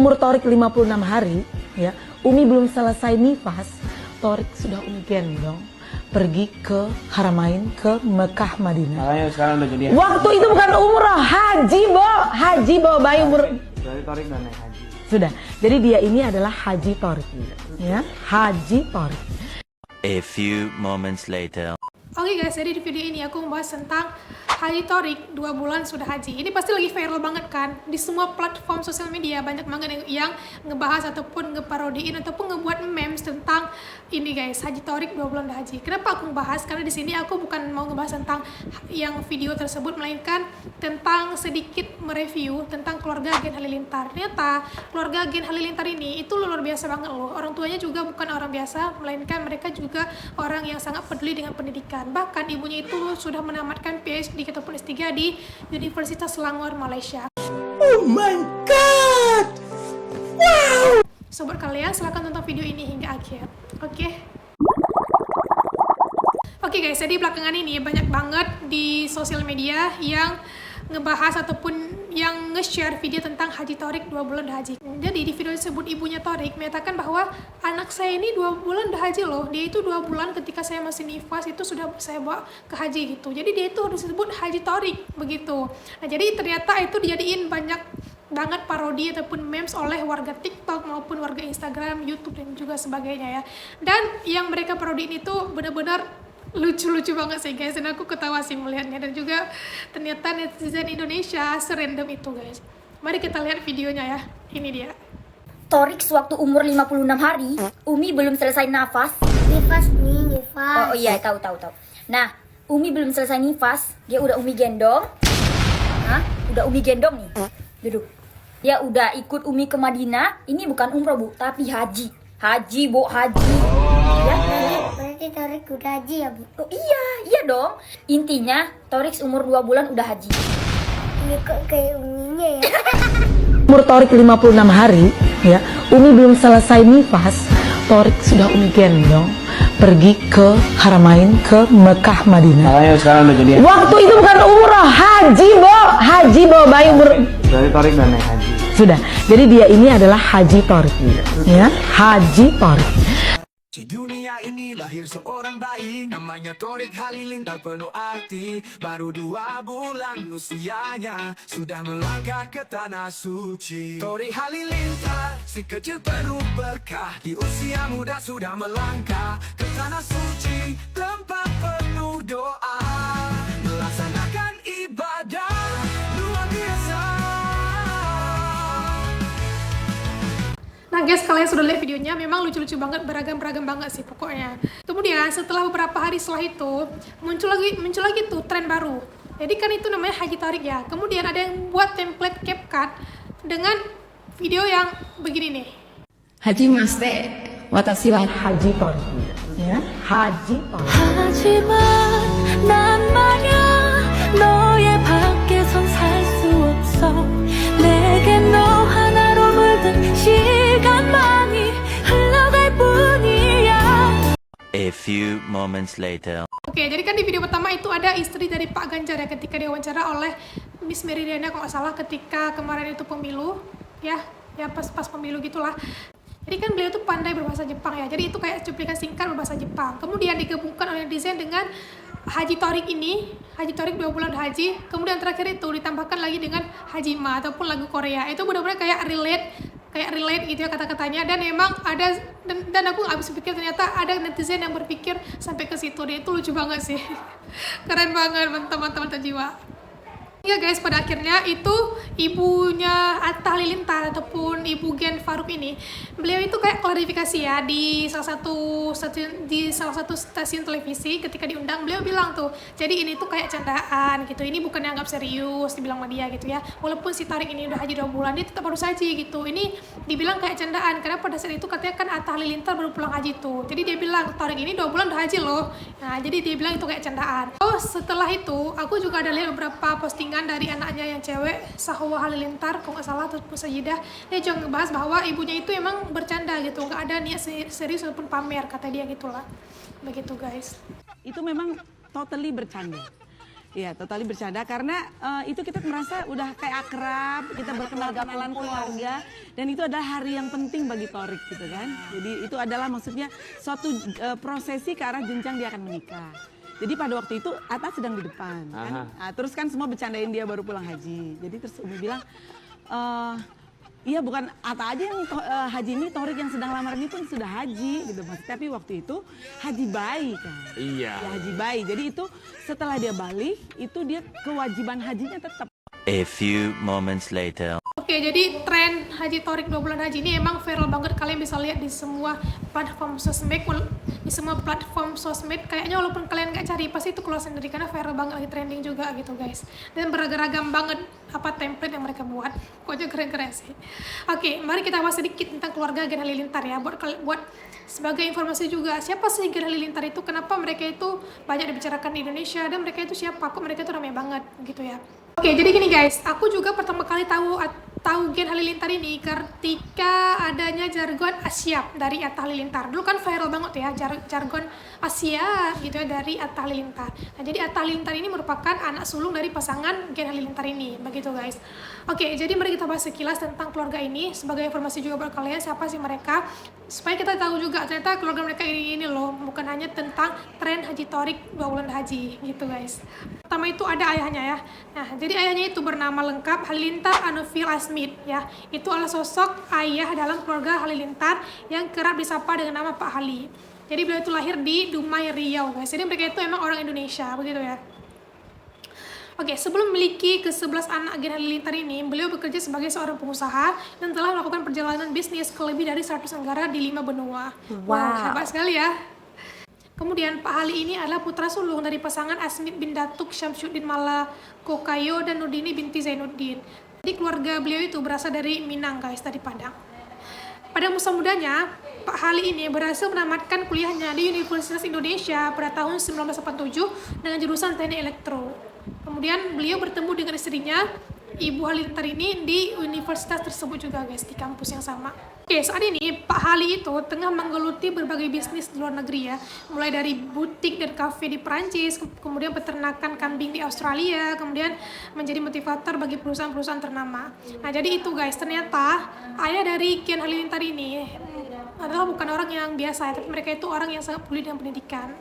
Umur Thorik 56 hari, ya, Umi belum selesai nifas, Thorik sudah Umi gendong pergi ke Haramain, ke Mekah, Madinah. Makanya sekarang udah jadi. Waktu itu bukan umroh, haji bawa bayi umur. Dari Thorik udah naik haji. Sudah, jadi dia ini adalah Haji Thorik, ya, Haji Thorik. A few moments later. Oke guys, jadi di video ini aku membahas tentang Haji Thorik 2 bulan sudah haji. Ini pasti lagi viral banget kan? Di semua platform sosial media banyak banget yang ngebahas ataupun ngeparodiin ataupun ngebuat memes tentang ini guys, Haji Thorik 2 bulan udah haji. Kenapa aku ngebahas? Karena di sini aku bukan mau ngebahas tentang yang video tersebut, melainkan tentang sedikit mereview tentang keluarga Gen Halilintar. Ternyata keluarga Gen Halilintar ini itu luar biasa banget loh. Orang tuanya juga bukan orang biasa, melainkan mereka juga orang yang sangat peduli dengan pendidikan. Bahkan ibunya itu sudah menamatkan PhD ataupun S3 di Universitas Selangor, Malaysia. Oh my god! Wow! Sobat kalian, silahkan tonton video ini hingga akhir. Oke? Oke guys, jadi belakangan ini banyak banget di sosial media yang ngebahas ataupun yang nge-share video tentang Haji Thorik 2 bulan udah haji. Jadi di video tersebut ibunya Thorik menyatakan bahwa anak saya ini 2 bulan udah haji loh. Dia itu 2 bulan ketika saya masih nifas itu sudah saya bawa ke haji gitu. Jadi dia itu disebut Haji Thorik begitu. Nah jadi ternyata itu dijadiin banyak banget parodi ataupun memes oleh warga TikTok maupun warga Instagram, YouTube dan juga sebagainya ya. Dan yang mereka parodiin itu benar-benar lucu-lucu banget sih guys, dan aku ketawa sih melihatnya. Dan juga ternyata netizen Indonesia serandom itu guys. Mari kita lihat videonya ya. Ini dia. Thorik sewaktu umur 56 hari, Umi belum selesai nafas. Nifas nih, nifas. Oh iya, tahu. Nah, Umi belum selesai nifas, dia udah Umi gendong. Hah? Udah Umi gendong nih. Duduk. Dia udah ikut Umi ke Madinah. Ini bukan umroh, Bu, tapi haji. Haji, Bu, haji. Ya, Berarti Thorik udah haji ya, Bu? oh, iya dong. Intinya, Thorik umur 2 bulan udah haji. Ini kok kayak uminya ya? Umur Thorik 56 hari, ya, Umi belum selesai nifas, Thorik sudah Umi gendong pergi ke Haramain, ke Mekah, Madinah. Makanya sekarang udah jadi. Waktu itu bukan umroh, haji bawa bayi umur. Dari Thorik udah naik haji. Sudah, jadi dia ini adalah Haji Thorik, ya, Haji Thorik. Di dunia ini lahir seorang bayi, namanya Thorik Halilintar penuh arti. Baru 2 bulan usianya, sudah melangkah ke tanah suci. Thorik Halilintar, si kecil penuh berkah, di usia muda sudah melangkah ke tanah suci. Tempat penuh doa, melaksanakan ibadah luar biasa. Nah guys, kalian sudah lihat videonya, memang lucu-lucu banget, beragam-beragam banget sih pokoknya. Kemudian setelah beberapa hari setelah itu muncul lagi tuh tren baru. Jadi kan itu namanya Haji Thorik ya. Kemudian ada yang buat template CapCut dengan video yang begini nih. Haji Maste, watashi wa Haji Thorik, ya, Haji Thorik. 하지만 난 말야 너의 밖에선 살 수 없어 내게 너 하나로 물든 시간만이 흘러갈 뿐이야. A few moments later. Oke, jadi kan di video pertama itu ada istri dari Pak Ganjar ya, ketika diwawancara oleh Miss Meridiana kalau nggak salah ketika kemarin itu pemilu ya pas pemilu gitulah. Jadi kan beliau tuh pandai berbahasa Jepang ya, jadi itu kayak cuplikan singkat berbahasa Jepang. Kemudian digabungkan oleh netizen dengan Haji Thorik ini, Haji Thorik 2 bulan haji. Kemudian terakhir itu ditambahkan lagi dengan Haji Ma ataupun lagu Korea. Itu benar-benar kayak relate gitu ya kata-katanya. Dan memang ada, dan aku nggak habis pikir ternyata ada netizen yang berpikir sampai ke situ. Dia itu lucu banget sih. Keren banget, mantap jiwa. Ya guys, pada akhirnya itu ibunya Atta Halilintar ataupun ibu Gen Farouk ini, beliau itu kayak klarifikasi ya di salah satu stasiun televisi. Ketika diundang beliau bilang tuh, jadi ini tuh kayak candaan gitu, ini bukan dianggap serius, dibilang sama dia gitu ya. Walaupun si Thorik ini udah haji 2 bulan, dia tetap harus haji gitu. Ini dibilang kayak candaan karena pada saat itu katanya kan Atta Halilintar baru pulang haji tuh. Jadi dia bilang Thorik ini 2 bulan udah haji loh. Nah jadi dia bilang itu kayak candaan. Oh setelah itu aku juga ada lihat beberapa postingan dari anaknya yang cewek, Sahwa Halilintar kalau nggak salah, ataupun Sajidah. Dia juga ngebahas bahwa ibunya itu emang bercanda gitu, nggak ada niat serius ataupun pamer, kata dia gitulah. Begitu guys. Itu memang totally bercanda. Iya, totally bercanda karena itu kita merasa udah kayak akrab, kita berkenal-kenalan keluarga, dan itu adalah hari yang penting bagi Thorik gitu kan. Jadi itu adalah maksudnya suatu prosesi ke arah jenjang dia akan menikah. Jadi pada waktu itu Atta sedang di depan kan. Nah, terus kan semua bercandain dia baru pulang haji. Jadi terus Umi bilang, iya bukan Atta aja yang haji ini, Thorik yang sedang lamaran itu sudah haji gitu Mas. Tapi waktu itu haji bayi kan. Iya. Ya, haji bayi. Jadi itu setelah dia balik, itu dia kewajiban hajinya tetap. A few moments later. Oke, jadi tren Haji Thorik 2 bulan haji ini emang viral banget. Kalian bisa lihat di semua platform sosmed, kayaknya walaupun kalian nggak cari pasti itu keluar sendiri karena viral banget, lagi trending juga gitu guys. Dan beragam banget apa template yang mereka buat, pokoknya keren-keren sih. Oke, mari kita bahas sedikit tentang keluarga Gen Halilintar ya. Buat sebagai informasi juga, siapa sih Gen Halilintar itu, kenapa mereka itu banyak dibicarakan di Indonesia, dan mereka itu siapa, kok mereka itu ramai banget gitu ya. Oke, jadi gini guys, aku juga pertama kali tahu Gen Halilintar ini ketika adanya jargon Asyap dari Atta Halilintar. Dulu kan viral banget ya jargon Asyap gitu ya dari Atta Halilintar. Nah, jadi Atta Halilintar ini merupakan anak sulung dari pasangan Gen Halilintar ini, begitu guys. Oke, jadi mari kita bahas sekilas tentang keluarga ini sebagai informasi juga buat kalian siapa sih mereka, supaya kita tahu juga ternyata keluarga mereka ini loh, bukan hanya tentang tren Haji Thorik 2 bulan haji gitu guys. Pertama itu ada ayahnya ya. Nah, jadi ayahnya itu bernama lengkap Halilintar Anofil Asmid ya. Itu adalah sosok ayah dalam keluarga Halilintar yang kerap disapa dengan nama Pak Hali. Jadi beliau itu lahir di Dumai, Riau guys. Jadi mereka itu emang orang Indonesia begitu ya. Oke, sebelum memiliki ke-11 anak Gen Halilintar ini, beliau bekerja sebagai seorang pengusaha dan telah melakukan perjalanan bisnis ke lebih dari 100 negara di 5 benua. Wow, hebat sekali ya. Kemudian Pak Hali ini adalah putra sulung dari pasangan Asmid bin Datuk Syamsuddin Malakokayo dan Nurdini binti Zainuddin. Jadi keluarga beliau itu berasal dari Minang guys, dari Padang. Pada masa mudanya, Pak Hali ini berhasil menamatkan kuliahnya di Universitas Indonesia pada tahun 1987 dengan jurusan Teknik Elektro. Kemudian beliau bertemu dengan istrinya, Ibu Halilintar ini di universitas tersebut juga guys, di kampus yang sama. Oke, saat ini Pak Hali itu tengah menggeluti berbagai bisnis di luar negeri ya, mulai dari butik dan kafe di Perancis, kemudian peternakan kambing di Australia, kemudian menjadi motivator bagi perusahaan-perusahaan ternama. Nah, jadi itu guys, ternyata ayah dari Gen Halilintar ini adalah bukan orang yang biasa ya, tapi mereka itu orang yang sangat peduli dengan pendidikan.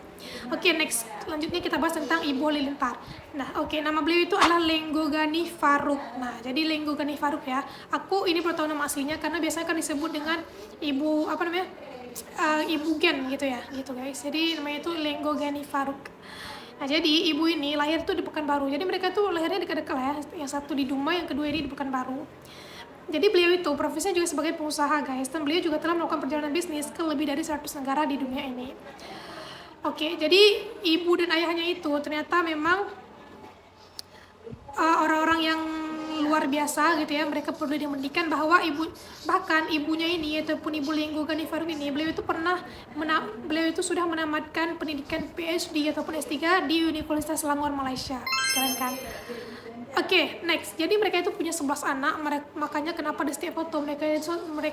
Oke, next, selanjutnya kita bahas tentang Ibu Halilintar. Nah, oke, nama beliau itu adalah Lenggo Gani Faruk. Nah, jadi Lenggo Gani Faruk ya. Aku ini perlu tahu nama aslinya karena biasanya kan disebut dengan Ibu apa namanya? Ibu Gen gitu ya, gitu guys. Jadi namanya itu Lenggo Gani Faruk. Nah, jadi ibu ini lahir tuh di Pekanbaru. Jadi mereka tuh lahirnya dekat-dekat lah ya. Yang satu di Dumai, yang kedua ini di Pekanbaru. Jadi beliau itu profesinya juga sebagai pengusaha guys, dan beliau juga telah melakukan perjalanan bisnis ke lebih dari 100 negara di dunia ini. Oke, jadi ibu dan ayahnya itu ternyata memang orang-orang yang luar biasa gitu ya. Mereka perlu dimendikan bahwa bahkan ibunya ini ataupun Ibu Lenggo Gani Faruk ini, beliau itu sudah menamatkan pendidikan PhD ataupun S3 di Universitas Selangor, Malaysia. Keren kan? Oke, next. Jadi mereka itu punya 11 anak, makanya kenapa di setiap foto mereka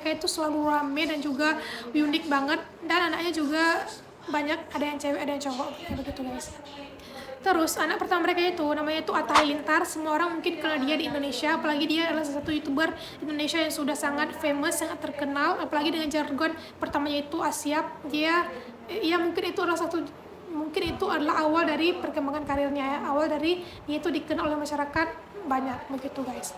itu selalu rame dan juga unik banget, dan anaknya juga banyak, ada yang cewek, ada yang cowok, begitu guys. Terus anak pertama mereka itu namanya itu Atta Halilintar. Semua orang mungkin kenal dia di Indonesia, apalagi dia adalah salah satu YouTuber Indonesia yang sudah sangat famous, sangat terkenal, apalagi dengan jargon pertamanya itu Asyap. Dia mungkin itu adalah awal dari perkembangan karirnya ya. Awal dari dia itu dikenal oleh masyarakat banyak, begitu guys.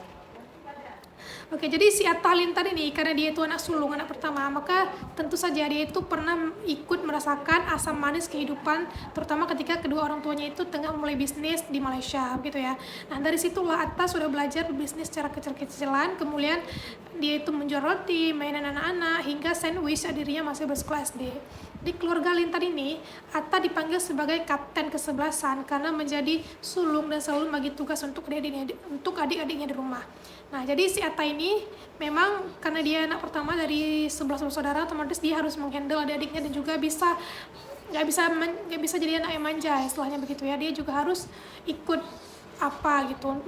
Oke, jadi si Atta Halilintar ini karena dia itu anak sulung, anak pertama, maka tentu saja dia itu pernah ikut merasakan asam manis kehidupan, terutama ketika kedua orang tuanya itu tengah mulai bisnis di Malaysia, gitu ya. Nah, dari situlah Atta sudah belajar bisnis secara kecil-kecilan, kemudian dia itu menjual roti, mainan anak-anak, hingga sandwich saat dirinya masih bersekolah SD. Di keluarga Halilintar ini, Atta dipanggil sebagai kapten kesebelasan karena menjadi sulung dan selalu bagi tugas untuk adik-adiknya di rumah. Nah, jadi si Atta ini memang karena dia anak pertama dari 11 bersaudara, otomatis dia harus menghandle adik-adiknya dan juga nggak bisa jadi anak yang manja, istilahnya begitu ya. Dia juga harus ikut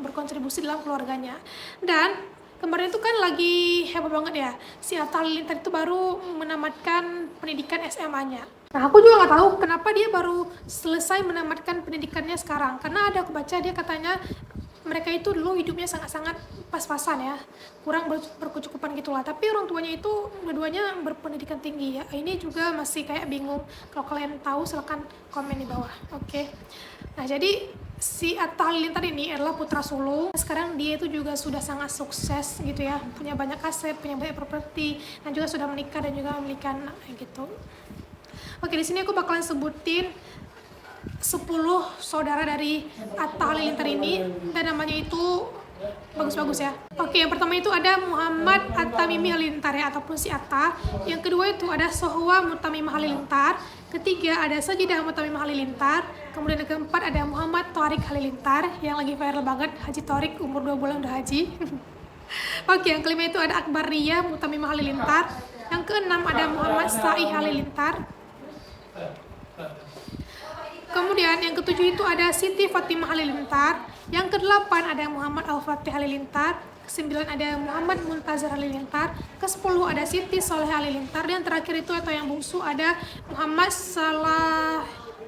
berkontribusi dalam keluarganya. Dan kemarin itu kan lagi heboh banget ya, si Atta Halilintar itu baru menamatkan pendidikan SMA-nya. Nah, aku juga nggak tahu kenapa dia baru selesai menamatkan pendidikannya sekarang. Karena ada aku baca dia katanya mereka itu dulu hidupnya sangat-sangat pas-pasan ya, kurang berkecukupan gitulah. Tapi orang tuanya itu dua-duanya berpendidikan tinggi ya. Ini juga masih kayak bingung. Kalau kalian tahu silahkan komen di bawah. Oke. Nah, jadi si Atta Halilintar ini adalah putra sulung. Sekarang dia itu juga sudah sangat sukses gitu ya, punya banyak aset, punya banyak properti, dan juga sudah menikah dan juga memiliki anak gitu. Oke, di sini aku bakalan sebutin 10 saudara dari Atta Halilintar ini, dan namanya itu bagus-bagus ya. Oke, yang pertama itu ada Muhammad At-Tamimi Halilintar ya, ataupun si Atta. Yang kedua itu ada Sohwa Mutamimah Halilintar. Ketiga ada Sajidah Mutamimah Halilintar. Kemudian yang keempat ada Muhammad Thorik Halilintar, yang lagi viral banget, Haji Thorik umur 2 bulan udah haji. Oke, yang kelima itu ada Akbar Ria Mutamimah Halilintar. Yang keenam ada Muhammad Sa'i Halilintar. Kemudian yang ketujuh itu ada Siti Fatimah Halilintar. Yang kedelapan ada Muhammad Al-Fatih Halilintar. Kesembilan ada Muhammad Muntazir Halilintar. Ke-10 ada Siti Soleh Halilintar. Dan terakhir itu atau yang bungsu ada Muhammad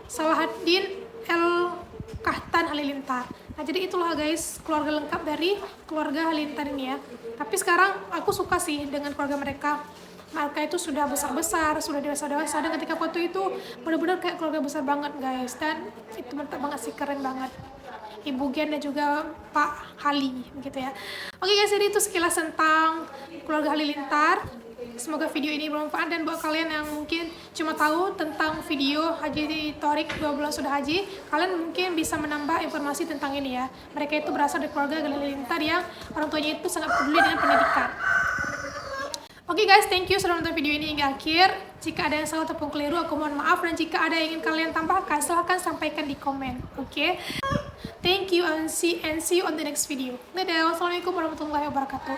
Salahuddin El Kahtan Halilintar. Nah, jadi itulah guys keluarga lengkap dari keluarga Halilintar ini ya. Tapi sekarang aku suka sih dengan keluarga mereka. Mereka itu sudah besar-besar, sudah dewasa-dewasa, dan ketika foto itu benar-benar kayak keluarga besar banget guys. Dan itu mantap banget sih, keren banget. Ibu Gen dan juga Pak Hali gitu ya. Oke guys, jadi itu sekilas tentang keluarga Halilintar. Semoga video ini bermanfaat, dan buat kalian yang mungkin cuma tahu tentang video Haji Thorik 2 bulan sudah haji, kalian mungkin bisa menambah informasi tentang ini ya. Mereka itu berasal dari keluarga Halilintar yang orang tuanya itu sangat peduli dengan pendidikan. Oke guys, thank you sudah nonton video ini hingga akhir. Jika ada yang salah ataupun keliru, aku mohon maaf. Dan jika ada yang ingin kalian tambahkan, silahkan sampaikan di komen. Oke? Thank you and see you on the next video. Dadah, wassalamualaikum warahmatullahi wabarakatuh.